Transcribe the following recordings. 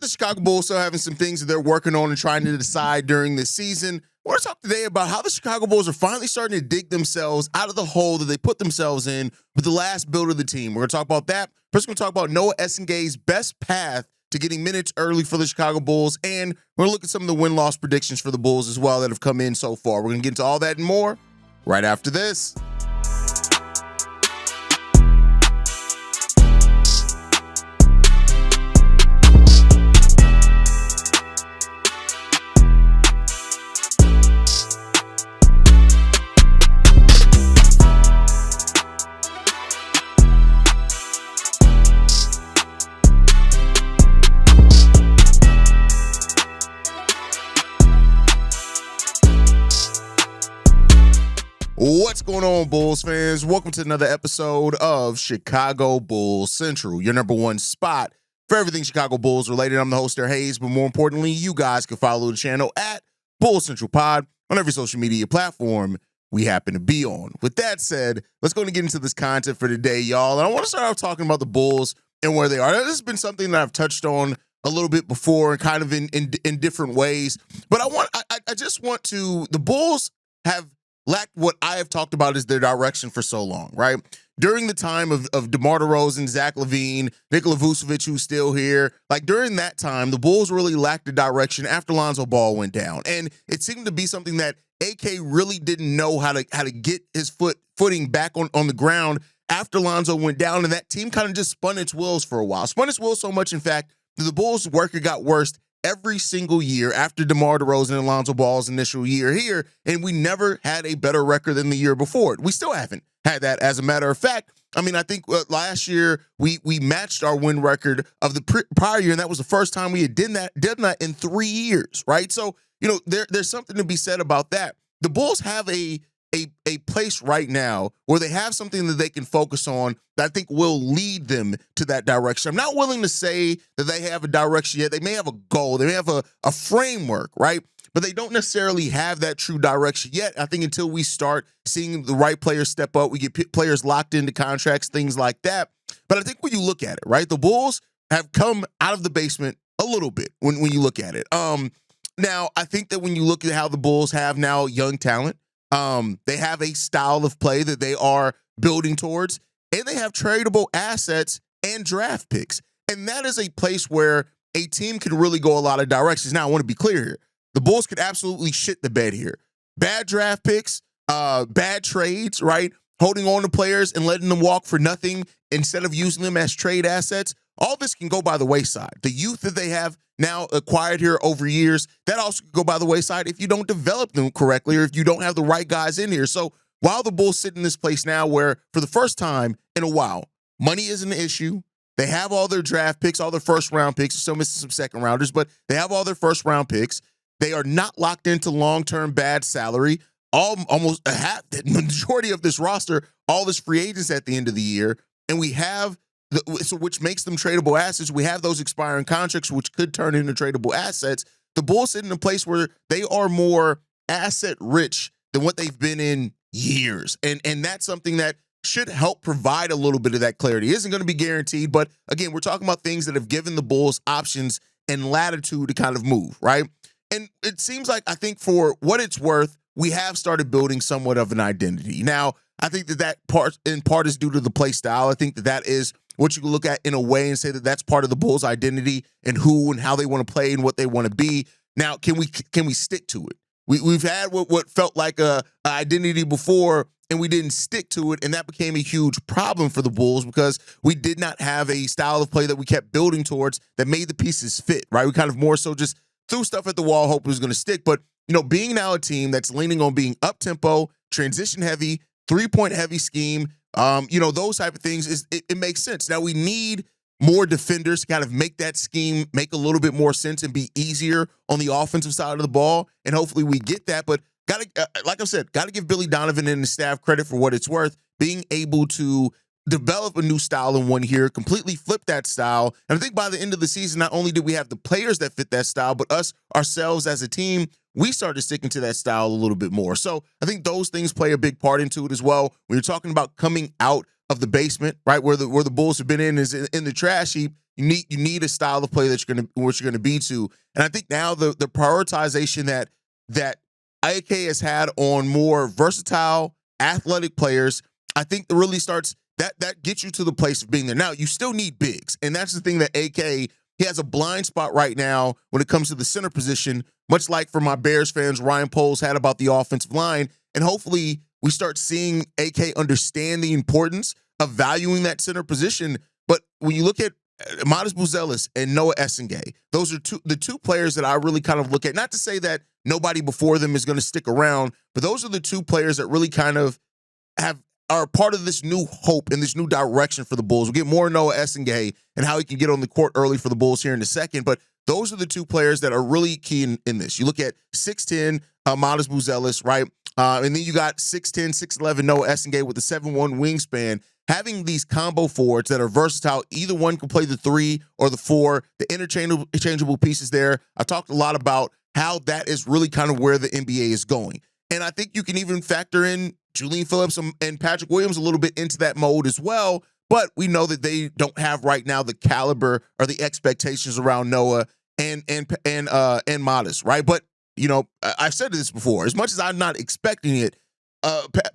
the Chicago Bulls still having some things that they're working on and trying to decide during this season, I want to talk today about how the Chicago Bulls are finally starting to dig themselves out of the hole that they put themselves in with the last build of the team. We're going to talk about that. First, we're going to talk about Noa Essenge's best path to getting minutes early for the Chicago Bulls, and we're going to look at some of the win-loss predictions for the Bulls as well that have come in so far. We're going to get into all that and more right after this. What's going on, Bulls fans? Welcome to another episode of Chicago Bulls Central, your number one spot for everything Chicago Bulls related. I'm the host there, Hayes, but more importantly, you guys can follow the channel at Bulls Central Pod on every social media platform we happen to be on. With that said, let's go and get into this content for today, y'all. And I want to start off talking about the Bulls and where they are. This has been something that I've touched on a little bit before and kind of in different ways. But I just want to, the Bulls have lacked what I have talked about as their direction for so long, right? During the time of DeMar DeRozan, Zach LaVine, Nikola Vucevic, who's still here, like during that time, the Bulls really lacked the direction after Lonzo Ball went down. And it seemed to be something that AK really didn't know how to get his footing back on the ground after Lonzo went down. And that team kind of just spun its wheels for a while. Spun its wheels so much, in fact, that the Bulls' record got worse every single year after DeMar DeRozan and Lonzo Ball's initial year here, and we never had a better record than the year before. We still haven't had that, as a matter of fact. I mean, I think last year we matched our win record of the prior year, and that was the first time we had done that in 3 years, right? So, you know, there's something to be said about that. The Bulls have a place right now where they have something that they can focus on that I think will lead them to that direction. I'm not willing to say that they have a direction yet. They may have a goal. They may have a framework, right? But they don't necessarily have that true direction yet. I think until we start seeing the right players step up, we get players locked into contracts, things like that. But I think when you look at it, right, the Bulls have come out of the basement a little bit when you look at it. Now, I think that when you look at how the Bulls have now young talent, they have a style of play that they are building towards, and they have tradable assets and draft picks. And that is a place where a team can really go a lot of directions. Now, I want to be clear here. The Bulls could absolutely shit the bed here. Bad draft picks, bad trades, right? Holding on to players and letting them walk for nothing instead of using them as trade assets. All this can go by the wayside. The youth that they have now acquired here over years, that also could go by the wayside if you don't develop them correctly or if you don't have the right guys in here. So while the Bulls sit in this place now where for the first time in a while, money isn't an issue. They have all their draft picks, all their first-round picks. Still missing some second-rounders, but they have all their first-round picks. They are not locked into long-term bad salary. Almost a half, the majority of this roster, all this free agents at the end of the year, and we have which makes them tradable assets. We have those expiring contracts, which could turn into tradable assets. The Bulls sit in a place where they are more asset rich than what they've been in years. And that's something that should help provide a little bit of that clarity. It isn't going to be guaranteed, but again, we're talking about things that have given the Bulls options and latitude to kind of move, right? And it seems like, I think for what it's worth, we have started building somewhat of an identity. Now, I think that part is due to the play style. I think that is what you can look at in a way and say that that's part of the Bulls' identity and who and how they want to play and what they want to be. Now, can we stick to it? We've had what felt like a identity before, and we didn't stick to it, and that became a huge problem for the Bulls because we did not have a style of play that we kept building towards that made the pieces fit, right? We kind of more so just threw stuff at the wall, hoping it was going to stick. But, you know, being now a team that's leaning on being up-tempo, transition-heavy, three-point-heavy scheme, you know, those type of things, it makes sense. Now, we need more defenders to kind of make that scheme make a little bit more sense and be easier on the offensive side of the ball, and hopefully we get that. But like I said, got to give Billy Donovan and the staff credit for what it's worth, being able to develop a new style in 1 year, completely flip that style. And I think by the end of the season, not only did we have the players that fit that style, but ourselves as a team, we started sticking to that style a little bit more. So I think those things play a big part into it as well. When you're talking about coming out of the basement, right, where the Bulls have been in is in the trash heap, You need a style of play that you're gonna be to. And I think now the prioritization that AK has had on more versatile, athletic players, I think that really starts that gets you to the place of being there. Now, you still need bigs, and that's the thing that AK, he has a blind spot right now when it comes to the center position, much like for my Bears fans, Ryan Poles had about the offensive line. And hopefully we start seeing AK understand the importance of valuing that center position. But when you look at Buzelis and Noa Essengue, those are the two players that I really kind of look at. Not to say that nobody before them is going to stick around, but those are the two players that really kind of are part of this new hope and this new direction for the Bulls. We'll get more Noa Essengue and how he can get on the court early for the Bulls here in a second, but those are the two players that are really key in this. You look at 6'10", Modest Buzelis, right? And then you got 6'10", 6'11", Noa Essengue with a 7'1" wingspan. Having these combo forwards that are versatile, either one can play the 3 or the 4, the interchangeable pieces there. I talked a lot about how that is really kind of where the NBA is going. And I think you can even factor in Julian Phillips and Patrick Williams a little bit into that mode as well. But we know that they don't have right now the caliber or the expectations around Noah and Modest, right? But you know, I've said this before. As much as I'm not expecting it,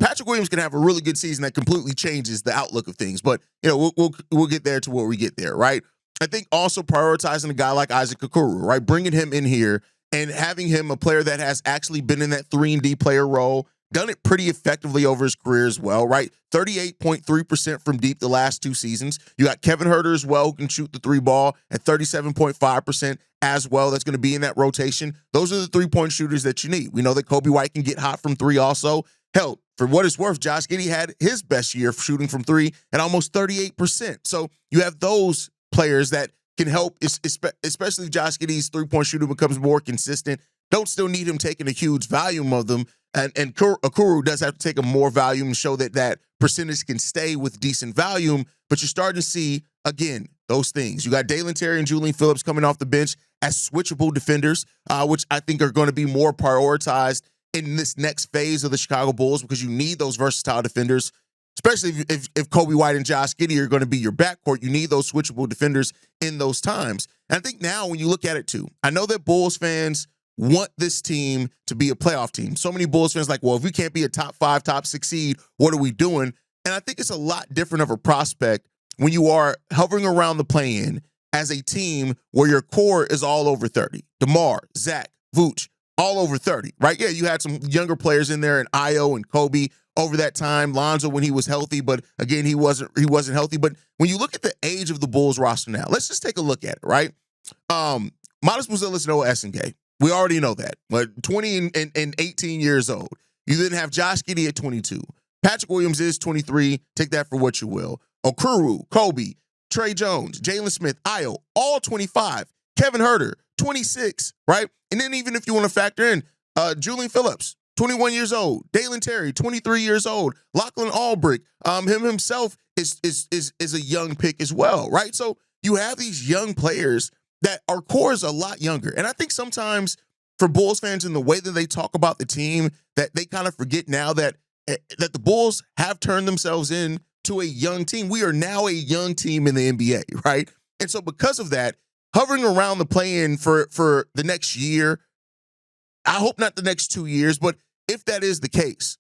Patrick Williams can have a really good season that completely changes the outlook of things. But you know, we'll get there to where we get there, right? I think also prioritizing a guy like Isaac Okoro, right, bringing him in here and having him a player that has actually been in that 3-and-D player role, done it pretty effectively over his career as well, right? 38.3% from deep the last 2 seasons. You got Kevin Huerter as well, who can shoot the 3 ball at 37.5% as well. That's going to be in that rotation. Those are the 3-point shooters that you need. We know that Kobe White can get hot from 3 also. Hell, for what it's worth, Josh Giddey had his best year shooting from 3 at almost 38%. So you have those players that can help, especially if Josh Giddey's 3-point shooter becomes more consistent. Don't still need him taking a huge volume of them. And Okoro does have to take a more volume and show that percentage can stay with decent volume. But you're starting to see, again, those things. You got Dalen Terry and Julian Phillips coming off the bench as switchable defenders, which I think are going to be more prioritized in this next phase of the Chicago Bulls, because you need those versatile defenders, especially if Kobe White and Josh Giddey are going to be your backcourt. You need those switchable defenders in those times. And I think now when you look at it too, I know that Bulls fans want this team to be a playoff team. So many Bulls fans like, well, if we can't be a top 5, top 6 seed, what are we doing? And I think it's a lot different of a prospect when you are hovering around the play-in as a team where your core is all over 30. DeMar, Zach, Vooch, all over 30, right? Yeah, you had some younger players in there, and Io and Kobe over that time. Lonzo when he was healthy, but again, he wasn't healthy. But when you look at the age of the Bulls roster now, let's just take a look at it, right? Modest Buzelis, Noa Essengue. We already know that, but 20 and 18 years old. You then have Josh Giddey at 22. Patrick Williams is 23. Take that for what you will. Okoro, Kobe, Trey Jones, Jalen Smith, Io, all 25. Kevin Huerter, 26, right? And then even if you want to factor in Julian Phillips, 21 years old. Dalen Terry, 23 years old. Lachlan Albrick, him himself is a young pick as well, right? So you have these young players that our core is a lot younger. And I think sometimes for Bulls fans in the way that they talk about the team, that they kind of forget now that the Bulls have turned themselves into a young team. We are now a young team in the NBA, right? And so because of that, hovering around the play-in for the next year, I hope not the next 2 years, but if that is the case,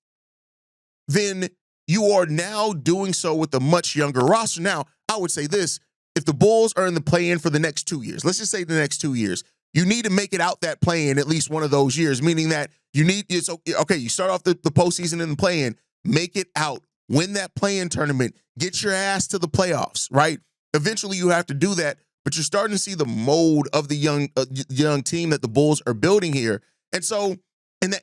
then you are now doing so with a much younger roster. Now, I would say this, if the Bulls are in the play-in for the next 2 years, let's just say the next 2 years, you need to make it out that play-in at least one of those years, meaning that you need, it's okay, you start off the postseason in the play-in, make it out, win that play-in tournament, get your ass to the playoffs, right? Eventually you have to do that, but you're starting to see the mold of the young team that the Bulls are building here. And so, that's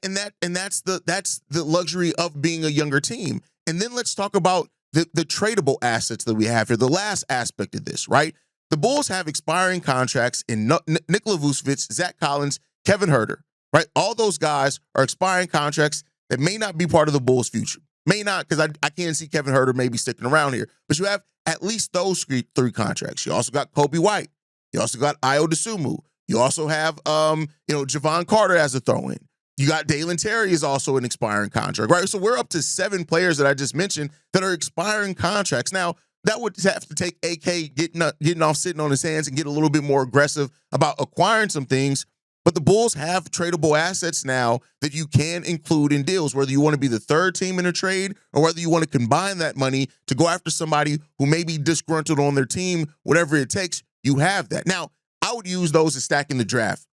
the luxury of being a younger team. And then let's talk about the tradable assets that we have here. The last aspect of this, right? The Bulls have expiring contracts in Nikola Vucevic, Zach Collins, Kevin Huerter, right? All those guys are expiring contracts that may not be part of the Bulls' future. May not, because I can't see Kevin Huerter maybe sticking around here. But you have at least those 3 contracts. You also got Kobe White. You also got Ayo Dosunmu. You also have Javon Carter as a throw-in. You got Dalen Terry is also an expiring contract, right? So we're up to 7 players that I just mentioned that are expiring contracts. Now, that would have to take AK getting off sitting on his hands and get a little bit more aggressive about acquiring some things. But the Bulls have tradable assets now that you can include in deals, whether you want to be the third team in a trade or whether you want to combine that money to go after somebody who may be disgruntled on their team, whatever it takes, you have that. Now, I would use those as stacking the draft,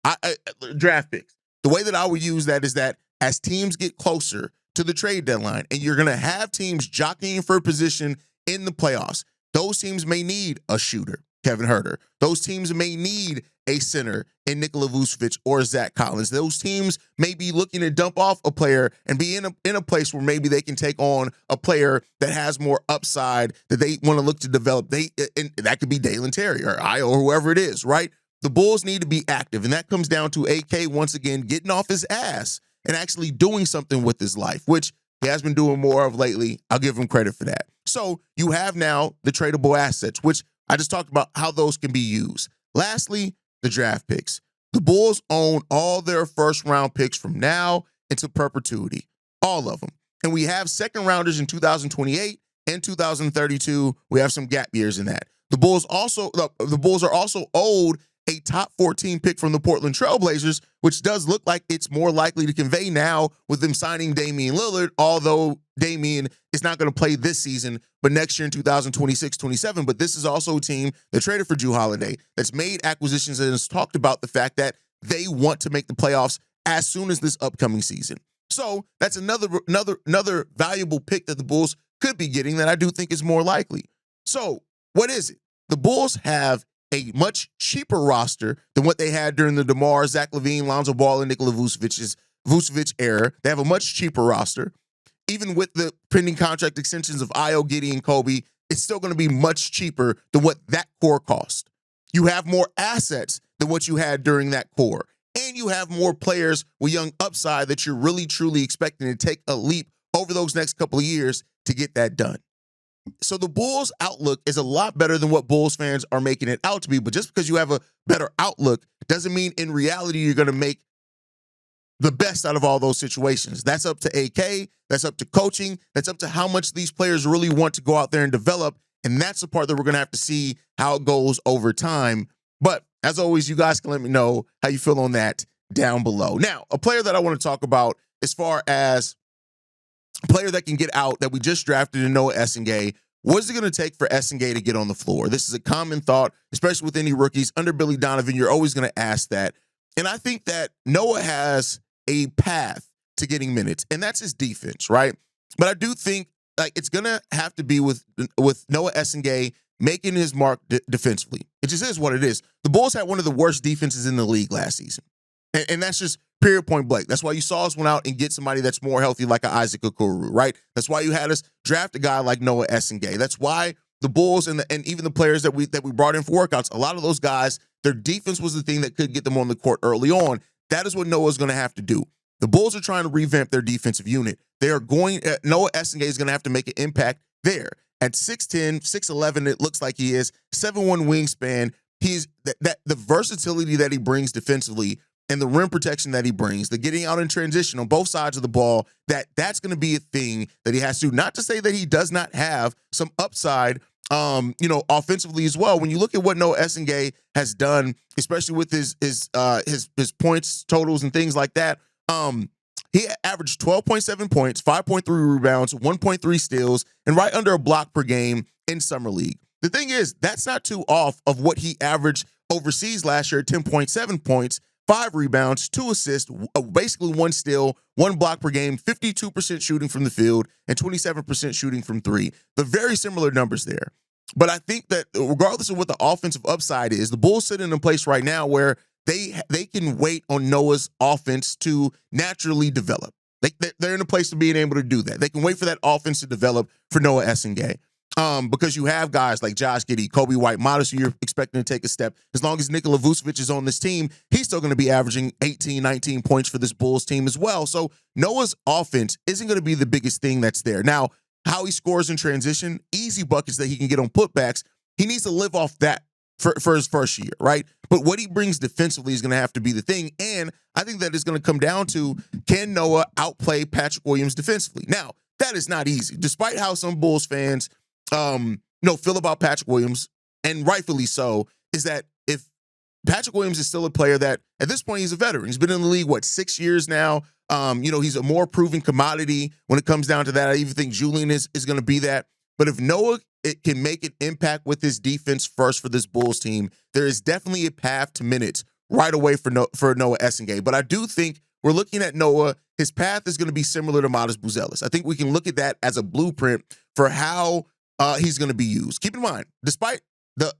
draft picks. The way that I would use that is that as teams get closer to the trade deadline and you're going to have teams jockeying for a position in the playoffs, those teams may need a shooter, Kevin Huerter. Those teams may need a center in Nikola Vucevic or Zach Collins. Those teams may be looking to dump off a player and be in a place where maybe they can take on a player that has more upside that they want to look to develop. And that could be Dalen Terry or Io or whoever it is, right? The Bulls need to be active, and that comes down to AK once again getting off his ass and actually doing something with his life, which he has been doing more of lately. I'll give him credit for that. So you have now the tradable assets, which I just talked about how those can be used. Lastly, the draft picks. The Bulls own all their first-round picks from now into perpetuity, all of them. And we have second-rounders in 2028 and 2032. We have some gap years in that. The Bulls are also owed a top 14 pick from the Portland Trailblazers, which does look like it's more likely to convey now with them signing Damian Lillard, although Damian is not going to play this season, but next year in 2026-27. But this is also a team that traded for Jrue Holiday, that's made acquisitions and has talked about the fact that they want to make the playoffs as soon as this upcoming season. So that's another valuable pick that the Bulls could be getting that I do think is more likely. So what is it? The Bulls have a much cheaper roster than what they had during the DeMar, Zach LaVine, Lonzo Ball, and Nikola Vucevic era. They have a much cheaper roster. Even with the pending contract extensions of Io, Giddey, and Kobe, it's still going to be much cheaper than what that core cost. You have more assets than what you had during that core. And you have more players with young upside that you're really, truly expecting to take a leap over those next couple of years to get that done. So the Bulls' outlook is a lot better than what Bulls fans are making it out to be. But just because you have a better outlook doesn't mean in reality you're going to make the best out of all those situations. That's up to AK. That's up to coaching. That's up to how much these players really want to go out there and develop. And that's the part that we're going to have to see how it goes over time. But as always, you guys can let me know how you feel on that down below. Now, a player that I want to talk about as far as a player that can get out that we just drafted in Noa Essengue. What is it going to take for Essengue to get on the floor? This is a common thought, especially with any rookies. Under Billy Donovan, you're always going to ask that. And I think that Noah has a path to getting minutes, and that's his defense, right? But I do think it's going to have to be with Noa Essengue making his mark defensively. It just is what it is. The Bulls had one of the worst defenses in the league last season. And that's just period point blank. That's why you saw us went out and get somebody that's more healthy like an Isaac Okoro, right? That's why you had us draft a guy like Noa Essengue. That's why the Bulls and even the players that we brought in for workouts, a lot of those guys, their defense was the thing that could get them on the court early on. That is what Noah's going to have to do. The Bulls are trying to revamp their defensive unit. Noa Essengue is going to have to make an impact there. At 6'10", 6'11", it looks like he is, 7'1" wingspan. He's that the versatility that he brings defensively and the rim protection that he brings, the getting out in transition on both sides of the ball, that's going to be a thing that he has to do. Not to say that he does not have some upside, offensively as well. When you look at what Noa Essengue has done, especially with his points totals and things like that, he averaged 12.7 points, 5.3 rebounds, 1.3 steals, and right under a block per game in Summer League. The thing is, that's not too off of what he averaged overseas last year at 10.7 points, 5 rebounds, 2 assists, basically 1 steal, 1 block per game, 52% shooting from the field, and 27% shooting from 3. The very similar numbers there. But I think that regardless of what the offensive upside is, the Bulls sit in a place right now where they can wait on Noah's offense to naturally develop. They're in a place to being able to do that. They can wait for that offense to develop for Noa Essengue. Because you have guys like Josh Giddey, Kobe White, Modest, who you're expecting to take a step. As long as Nikola Vucevic is on this team, he's still going to be averaging 18, 19 points for this Bulls team as well. So Noah's offense isn't going to be the biggest thing that's there. Now, how he scores in transition, easy buckets that he can get on putbacks, he needs to live off that for his first year, right? But what he brings defensively is going to have to be the thing. And I think that is going to come down to, can Noah outplay Patrick Williams defensively? Now, that is not easy. Despite how some Bulls fans feel about Patrick Williams, and rightfully so, is that if Patrick Williams is still a player that at this point he's a veteran. He's been in the league, 6 years now. He's a more proven commodity when it comes down to that. I even think Julian is going to be that. But if Noah can make an impact with his defense first for this Bulls team, there is definitely a path to minutes right away for Noa Essengue. But I do think we're looking at Noah. His path is going to be similar to Modest Buzelis. I think we can look at that as a blueprint for how he's going to be used. Keep in mind, despite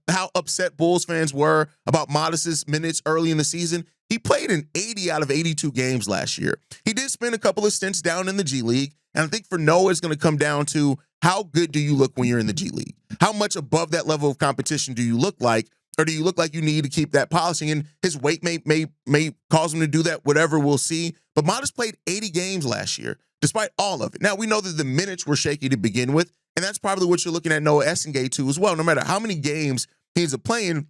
how upset Bulls fans were about Modest's minutes early in the season, he played in 80 out of 82 games last year. He did spend a couple of stints down in the G League, and I think for Noah, it's going to come down to how good do you look when you're in the G League? How much above that level of competition do you look like, or do you look like you need to keep that polishing? And his weight may cause him to do that, whatever, we'll see. But Modest played 80 games last year, despite all of it. Now, we know that the minutes were shaky to begin with, and that's probably what you're looking at Noa Essengue too as well. No matter how many games he ends up playing,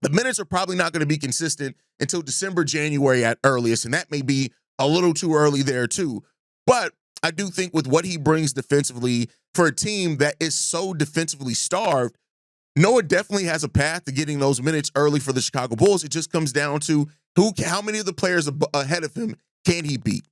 the minutes are probably not going to be consistent until December, January at earliest, and that may be a little too early there too. But I do think with what he brings defensively for a team that is so defensively starved, Noah definitely has a path to getting those minutes early for the Chicago Bulls. It just comes down to how many of the players ahead of him can he beat?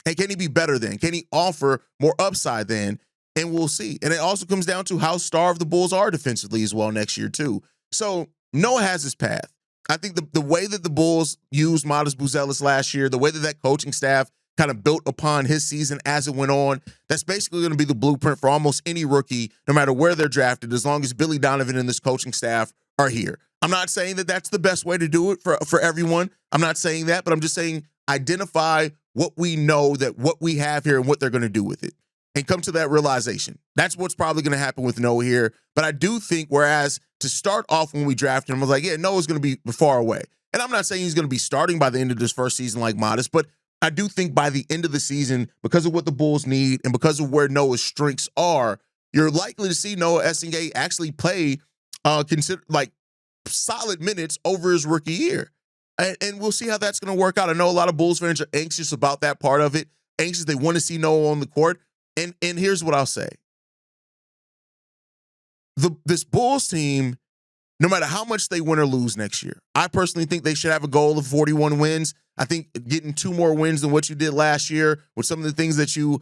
And can he be better than? Can he offer more upside than? And we'll see. And it also comes down to how starved the Bulls are defensively as well next year too. So Noah has his path. I think the way that the Bulls used Modest Buzelis last year, the way that coaching staff kind of built upon his season as it went on, that's basically going to be the blueprint for almost any rookie, no matter where they're drafted, as long as Billy Donovan and this coaching staff are here. I'm not saying that that's the best way to do it for everyone. I'm not saying that, but I'm just saying identify what we know, that what we have here and what they're going to do with it, and come to that realization. That's what's probably going to happen with Noah here. But I do think, whereas to start off when we drafted him, I was like, yeah, Noah's going to be far away. And I'm not saying he's going to be starting by the end of this first season like Modest, but I do think by the end of the season, because of what the Bulls need and because of where Noah's strengths are, you're likely to see Noa Essengue actually play solid minutes over his rookie year. And we'll see how that's going to work out. I know a lot of Bulls fans are anxious about that part of it, anxious. They want to see Noah on the court. And here's what I'll say. This Bulls team, no matter how much they win or lose next year, I personally think they should have a goal of 41 wins. I think getting 2 more wins than what you did last year with some of the things that you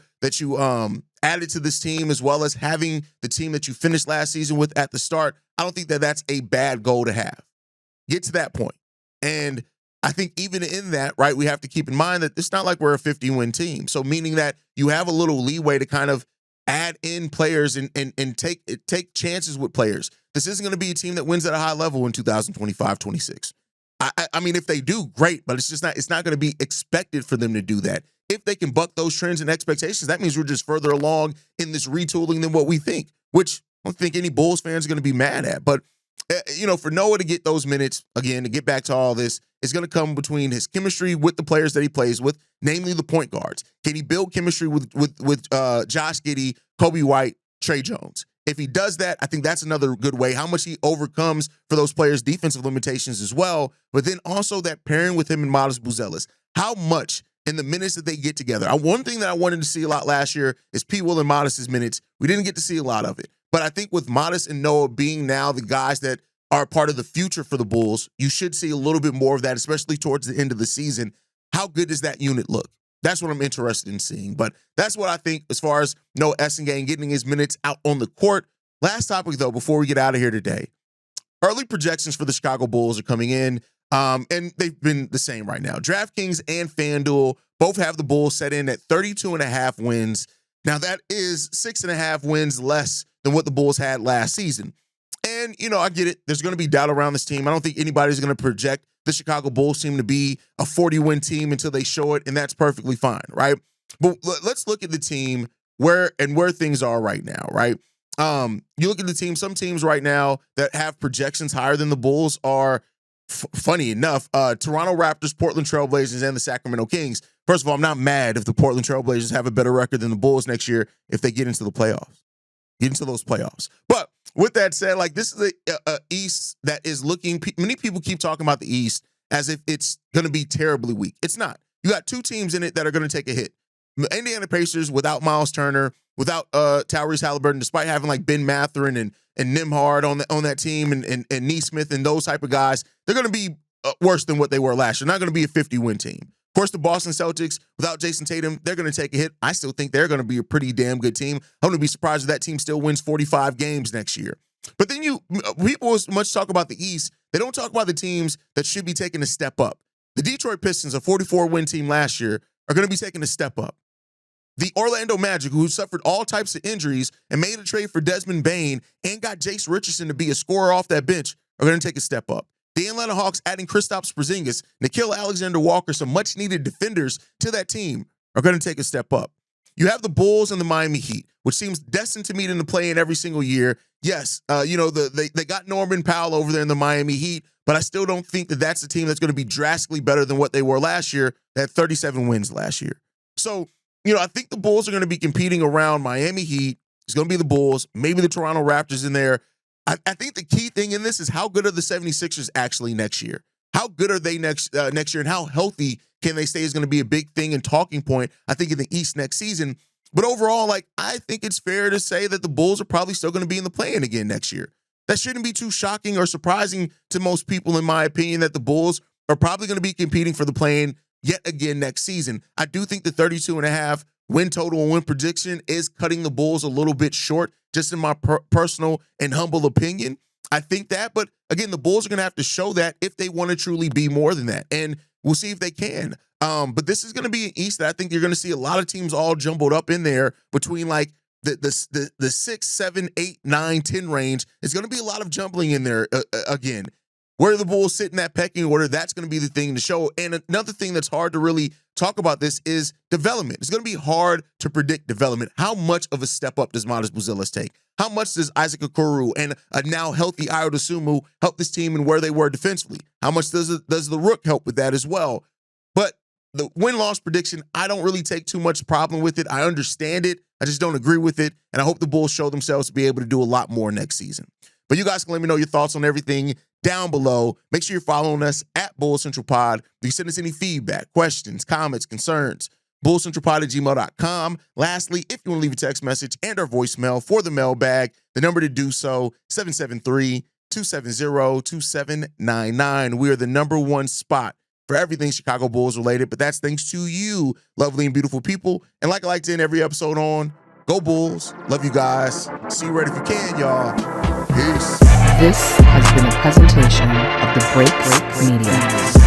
added to this team, as well as having the team that you finished last season with at the start, I don't think that that's a bad goal to have. Get to that point. And I think even in that, right, we have to keep in mind that it's not like we're a 50-win team. So meaning that you have a little leeway to kind of add in players and take chances with players. This isn't going to be a team that wins at a high level in 2025-26. I mean, if they do, great, but it's not going to be expected for them to do that. If they can buck those trends and expectations, that means we're just further along in this retooling than what we think, which I don't think any Bulls fans are going to be mad at. But, for Noah to get those minutes, again, to get back to all this, it's going to come between his chemistry with the players that he plays with, namely the point guards. Can he build chemistry with Josh Giddey, Kobe White, Trey Jones? If he does that, I think that's another good way. How much he overcomes for those players' defensive limitations as well. But then also that pairing with him and Modest Buzelis. How much in the minutes that they get together? One thing that I wanted to see a lot last year is P. Will and Modest's minutes. We didn't get to see a lot of it. But I think with Modest and Noah being now the guys that are part of the future for the Bulls, you should see a little bit more of that, especially towards the end of the season. How good does that unit look? That's what I'm interested in seeing. But that's what I think as far as Noa Essengue and getting his minutes out on the court. Last topic, though, before we get out of here today. Early projections for the Chicago Bulls are coming in, and they've been the same right now. DraftKings and FanDuel both have the Bulls set in at 32.5 wins. Now, that is 6.5 wins less than what the Bulls had last season. And, I get it. There's going to be doubt around this team. I don't think anybody's going to project the Chicago Bulls team to be a 40-win team until they show it, and that's perfectly fine, right? But let's look at the team where things are right now, right? You look at the team, some teams right now that have projections higher than the Bulls are, funny enough, Toronto Raptors, Portland Trailblazers, and the Sacramento Kings. First of all, I'm not mad if the Portland Trailblazers have a better record than the Bulls next year if they get into the playoffs. Get into those playoffs. But with that said, this is a East that is looking, many people keep talking about the East as if it's going to be terribly weak. It's not. You got 2 teams in it that are going to take a hit. Indiana Pacers without Miles Turner without Tyrese Halliburton, despite having like Ben Mathurin and Nembhard on that team and Neesmith and those type of guys, they're going to be worse than what they were last year. Not going to be a 50-win team. Of course, the Boston Celtics, without Jason Tatum, they're going to take a hit. I still think they're going to be a pretty damn good team. I'm going to be surprised if that team still wins 45 games next year. But then people much talk about the East. They don't talk about the teams that should be taking a step up. The Detroit Pistons, a 44-win team last year, are going to be taking a step up. The Orlando Magic, who suffered all types of injuries and made a trade for Desmond Bane and got Jace Richardson to be a scorer off that bench, are going to take a step up. The Atlanta Hawks, adding Kristaps Porzingis, Nickeil Alexander-Walker, some much-needed defenders to that team, are going to take a step up. You have the Bulls and the Miami Heat, which seems destined to meet in the play-in every single year. Yes, they got Norman Powell over there in the Miami Heat, but I still don't think that that's a team that's going to be drastically better than what they were last year. They had 37 wins last year. So, I think the Bulls are going to be competing around Miami Heat. It's going to be the Bulls, maybe the Toronto Raptors in there. I think the key thing in this is how good are the 76ers actually next year? How good are they next year, and how healthy can they stay is going to be a big thing and talking point, I think, in the East next season. But overall, I think it's fair to say that the Bulls are probably still going to be in the play-in again next year. That shouldn't be too shocking or surprising to most people, in my opinion, that the Bulls are probably going to be competing for the play-in yet again next season. I do think the 32.5 win total and win prediction is cutting the Bulls a little bit short, just in my personal and humble opinion. I think that, but again, the Bulls are going to have to show that if they want to truly be more than that, and we'll see if they can. But this is going to be an East that I think you're going to see a lot of teams all jumbled up in there between like the 6, 7, 8, 9, 10 range. It's going to be a lot of jumbling in there again. Where the Bulls sit in that pecking order, that's going to be the thing to show. And another thing that's hard to really talk about this is development. It's going to be hard to predict development. How much of a step up does Modest Buzelis take? How much does Isaac Okoro and a now healthy Ayo Dosunmu help this team and where they were defensively? How much does the Rook help with that as well? But the win-loss prediction, I don't really take too much problem with it. I understand it. I just don't agree with it. And I hope the Bulls show themselves to be able to do a lot more next season. But you guys can let me know your thoughts on everything down below. Make sure you're following us at Bulls Central Pod. You send us any feedback, questions, comments, concerns, bullscentralpod@gmail.com. Lastly, if you want to leave a text message and our voicemail for the mailbag, the number to do so, 773-270-2799. We are the #1 spot for everything Chicago Bulls related, but that's thanks to you, lovely and beautiful people. And like I like to end every episode on, go Bulls. Love you guys. See you right if you can, y'all. Peace. This has been a presentation of the Break Media.